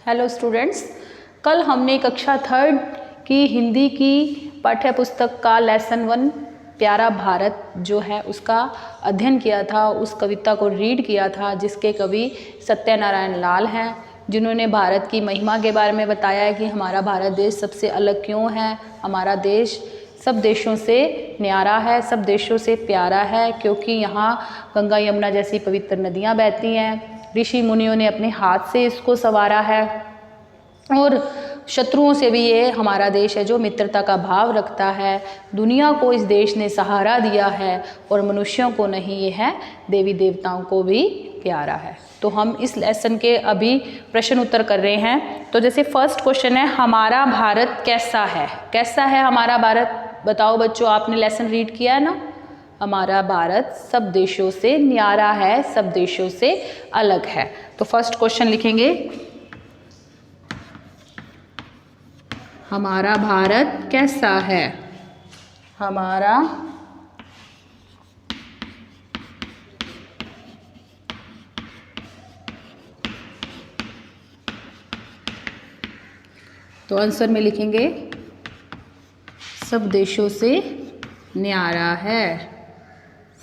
Hello students, कल हमने कक्षा थर्ड की हिंदी की पाठ्य पुस्तक का लेसन 1 प्यारा भारत जो है उसका अध्ययन किया था। उस कविता को रीड किया था जिसके कवि सत्यनारायण लाल हैं, जिन्होंने भारत की महिमा के बारे में बताया है कि हमारा भारत देश सबसे अलग क्यों है। हमारा देश सब देशों से न्यारा है, सब देशों से प्यारा है, क्योंकि यहाँ गंगा यमुना जैसी पवित्र नदियाँ बहती हैं। ऋषि मुनियों ने अपने हाथ से इसको संवारा है और शत्रुओं से भी ये हमारा देश है जो मित्रता का भाव रखता है। दुनिया को इस देश ने सहारा दिया है और मनुष्यों को नहीं, ये है देवी देवताओं को भी प्यारा है। तो हम इस लेसन के अभी प्रश्न उत्तर कर रहे हैं। तो जैसे फर्स्ट क्वेश्चन है, हमारा भारत कैसा है? कैसा है हमारा भारत? बताओ बच्चों, आपने लेसन रीड किया है ना। हमारा भारत सब देशों से न्यारा है, सब देशों से अलग है। तो फर्स्ट क्वेश्चन लिखेंगे, हमारा भारत कैसा है? हमारा तो आंसर में लिखेंगे सब देशों से न्यारा है,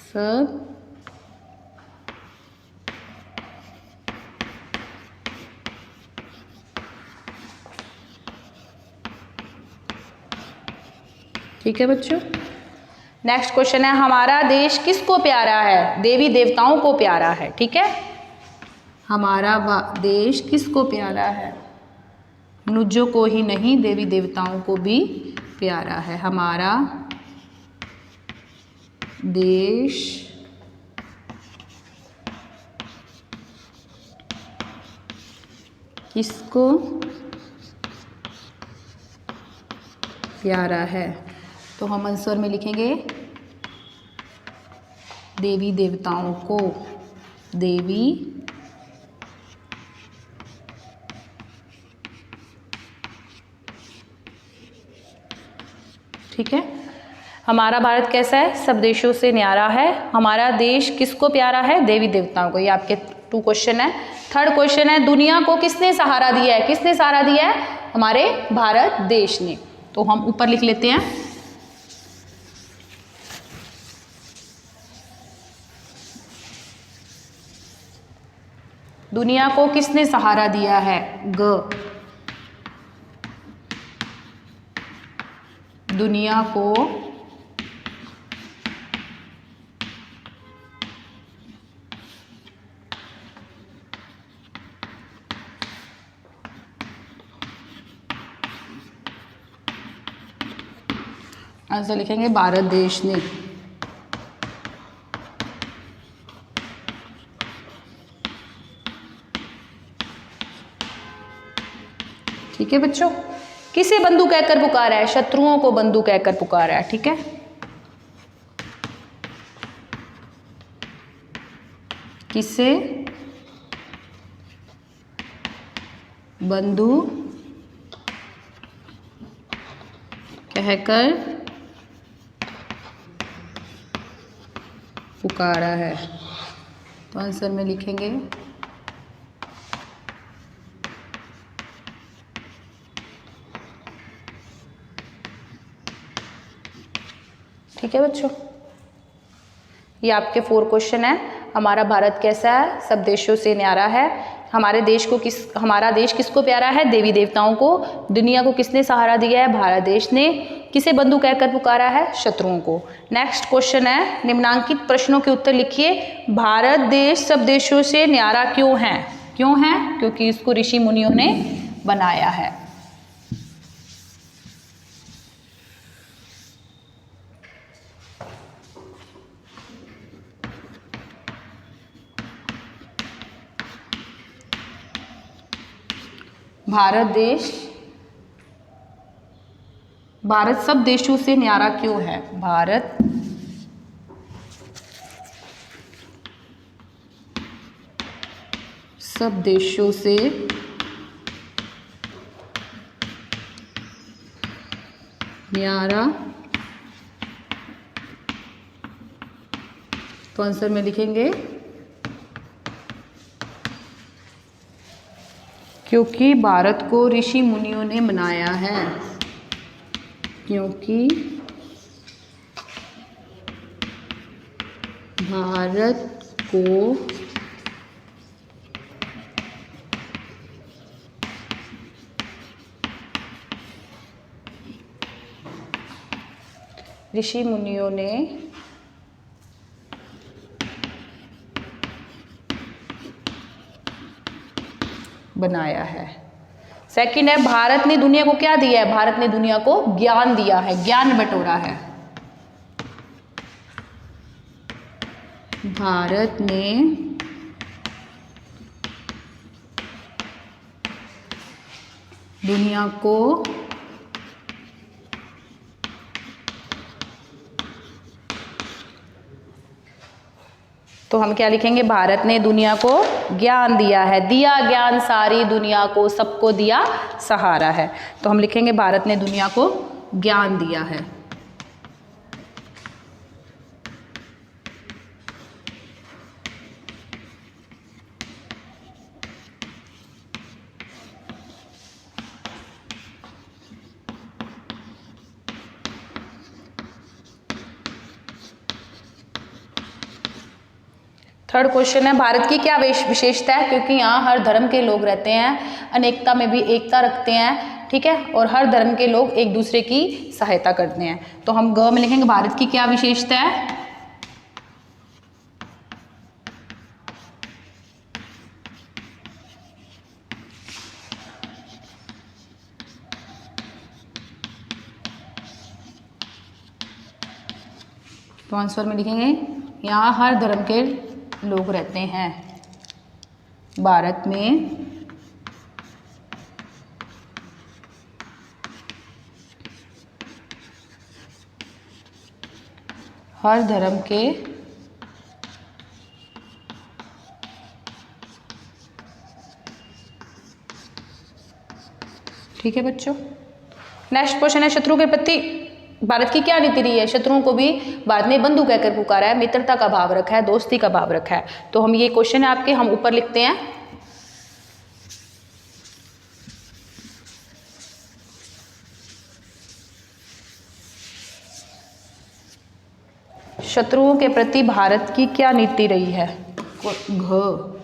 सब ठीक है बच्चों। नेक्स्ट क्वेश्चन है, हमारा देश किसको प्यारा है? देवी देवताओं को प्यारा है। ठीक है, हमारा देश किसको प्यारा है? मनुष्यों को ही नहीं, देवी देवताओं को भी प्यारा है। हमारा देश किसको प्यारा है? तो हम आंसर में लिखेंगे देवी देवताओं को। देवी ठीक है। हमारा भारत कैसा है? सब देशों से न्यारा है। हमारा देश किसको प्यारा है? देवी देवताओं को। ये आपके 2 क्वेश्चन है। थर्ड क्वेश्चन है, दुनिया को किसने सहारा दिया है? किसने सहारा दिया है? हमारे भारत देश ने। तो हम ऊपर लिख लेते हैं, दुनिया को किसने सहारा दिया है? ग। दुनिया को आंसर लिखेंगे भारत देश ने। ठीक है बच्चों, किसे बंधु कहकर पुकारा है? शत्रुओं को बंधु कहकर पुकारा है। ठीक है, किसे बंधु कहकर पुकारा है? तो आंसर में लिखेंगे ठीक है बच्चों। ये आपके 4 क्वेश्चन है। हमारा भारत कैसा है? सब देशों से न्यारा है। हमारा देश किसको प्यारा है? देवी देवताओं को। दुनिया को किसने सहारा दिया है? भारत देश ने। किसे बंधु कहकर पुकारा है? शत्रुओं को। नेक्स्ट क्वेश्चन है, निम्नांकित प्रश्नों के उत्तर लिखिए। भारत देश सब देशों से न्यारा क्यों है? क्यों है? क्योंकि इसको ऋषि मुनियों ने बनाया है। भारत सब देशों से न्यारा क्यों है? भारत सब देशों से न्यारा। तो आंसर में लिखेंगे क्योंकि भारत को ऋषि मुनियों ने बनाया है। क्योंकि भारत को ऋषि मुनियों ने बनाया है। सेकंड है, भारत ने दुनिया को क्या दिया है? भारत ने दुनिया को ज्ञान दिया है, ज्ञान बटोरा है। भारत ने दुनिया को तो हम क्या लिखेंगे? भारत ने दुनिया को ज्ञान दिया है। दिया ज्ञान सारी दुनिया को, सबको दिया सहारा है। तो हम लिखेंगे भारत ने दुनिया को ज्ञान दिया है। थर्ड क्वेश्चन है, भारत की क्या विशेषता है? क्योंकि यहाँ हर धर्म के लोग रहते हैं, अनेकता में भी एकता रखते हैं, ठीक है, और हर धर्म के लोग एक दूसरे की सहायता करते हैं। तो हम ग में लिखेंगे भारत की क्या विशेषता है? तो आंसर में लिखेंगे यहाँ हर धर्म के लोग रहते हैं। भारत में हर धर्म के ठीक है बच्चों। नेक्स्ट क्वेश्चन है, शत्रु के प्रति भारत की क्या नीति रही है? शत्रुओं को भी भारत ने बंधु कहकर पुकारा है, मित्रता का भाव रखा है, दोस्ती का भाव रखा है। तो हम ये क्वेश्चन है आपके, हम ऊपर लिखते हैं। शत्रुओं के प्रति भारत की क्या नीति रही है? घ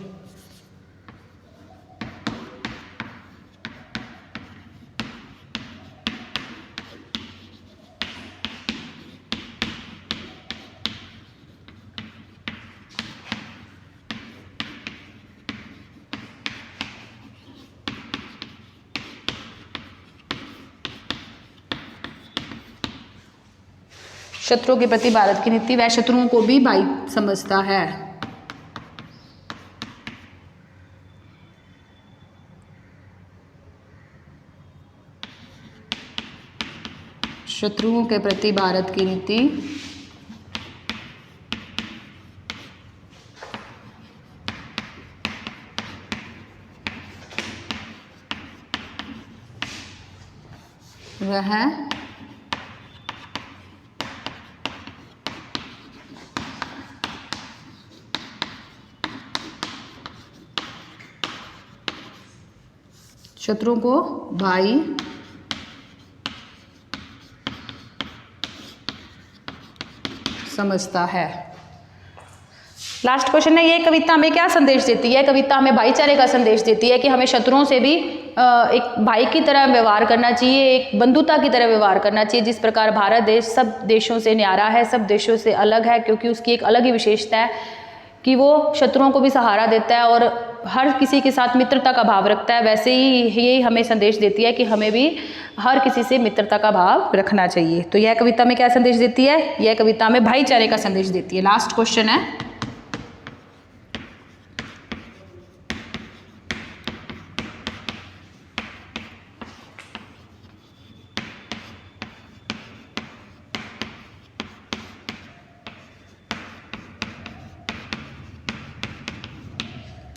शत्रुओं के प्रति भारत की नीति, वह शत्रुओं को भी भाई समझता है। शत्रुओं के प्रति भारत की नीति वह शत्रुओं को भाई समझता है। लास्ट क्वेश्चन है, ये कविता हमें क्या संदेश देती है? कविता हमें भाईचारे का संदेश देती है कि हमें शत्रुओं से भी एक भाई की तरह व्यवहार करना चाहिए, एक बंधुता की तरह व्यवहार करना चाहिए। जिस प्रकार भारत देश सब देशों से न्यारा है, सब देशों से अलग है, क्योंकि उसकी एक अलग ही विशेषता है कि वो शत्रुओं को भी सहारा देता है और हर किसी के साथ मित्रता का भाव रखता है। वैसे ही ये हमें संदेश देती है कि हमें भी हर किसी से मित्रता का भाव रखना चाहिए। तो यह कविता में क्या संदेश देती है? यह कविता में भाईचारे का संदेश देती है। लास्ट क्वेश्चन है,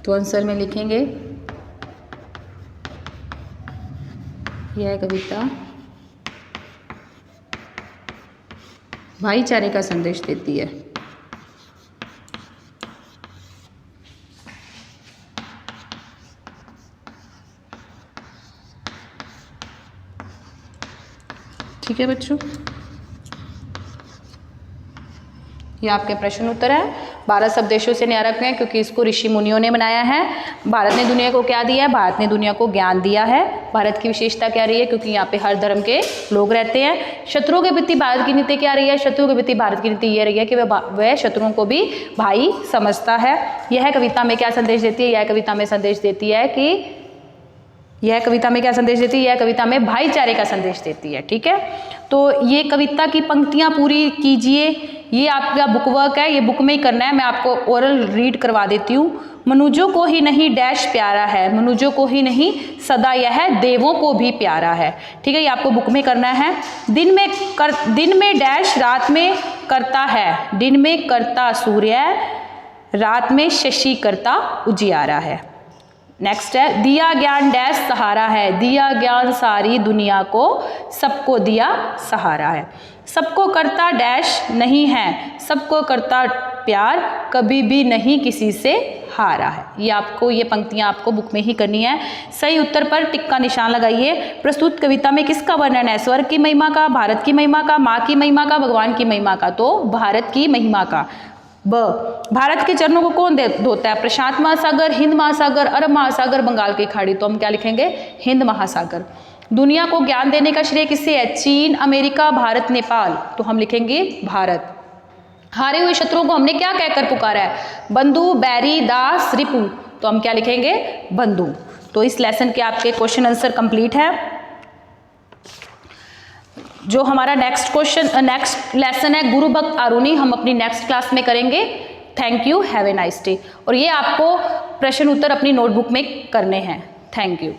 तो आंसर में लिखेंगे यह कविता भाईचारे का संदेश देती है। ठीक है बच्चों, ये आपके प्रश्न उत्तर है। भारत सब देशों से न्यारा क्यों है? क्योंकि इसको ऋषि मुनियों ने बनाया है। भारत ने दुनिया को क्या दिया है? भारत ने दुनिया को ज्ञान दिया है। भारत की विशेषता क्या रही है? क्योंकि यहाँ पे हर धर्म के लोग रहते हैं। शत्रुओं के प्रति भारत की नीति क्या रही है? शत्रुओं के प्रति भारत की नीति ये रही है कि वह शत्रुओं को भी भाई समझता है। यह कविता में क्या संदेश देती है? यह कविता में संदेश देती है कि यह कविता में क्या संदेश देती है? यह कविता में भाईचारे का संदेश देती है। ठीक है, तो ये कविता की पंक्तियां पूरी कीजिए। ये आपका बुक वर्क है, ये बुक में ही करना है। मैं आपको ओरल रीड करवा देती हूँ। मनुजों को ही नहीं डैश प्यारा है, मनुजों को ही नहीं सदा यह देवों को भी प्यारा है। ठीक है, ये आपको बुक में करना है। दिन में डैश रात में करता है, दिन में करता सूर्य, रात में शशि करता उजियारा है। नेक्स्ट है, दिया ज्ञान डैश सहारा है, दिया ज्ञान सारी दुनिया को सबको दिया सहारा है। सबको करता डैश नहीं है, सबको करता प्यार, कभी भी नहीं किसी से हारा है। ये आपको, ये पंक्तियां आपको बुक में ही करनी है। सही उत्तर पर टिक का निशान लगाइए। प्रस्तुत कविता में किसका वर्णन है? स्वर्ग की महिमा का, भारत की महिमा का, माँ की महिमा का, भगवान की महिमा का? तो भारत की महिमा का। ब, भारत के चरणों को कौन धोता है? प्रशांत महासागर, हिंद महासागर, अरब महासागर, बंगाल की खाड़ी? तो हम क्या लिखेंगे? हिंद महासागर। दुनिया को ज्ञान देने का श्रेय किससे है? चीन, अमेरिका, भारत, नेपाल? तो हम लिखेंगे भारत। हारे हुए शत्रुओं को हमने क्या कहकर पुकारा है? बंधु, बैरी, दास, रिपु? तो हम क्या लिखेंगे? बंधु। तो इस लेसन के आपके क्वेश्चन आंसर कंप्लीट है। जो हमारा नेक्स्ट लेसन है गुरु भक्त आरुणि, हम अपनी नेक्स्ट क्लास में करेंगे। Thank you, have a nice day. और ये आपको प्रश्न उत्तर अपनी नोटबुक में करने हैं। Thank you.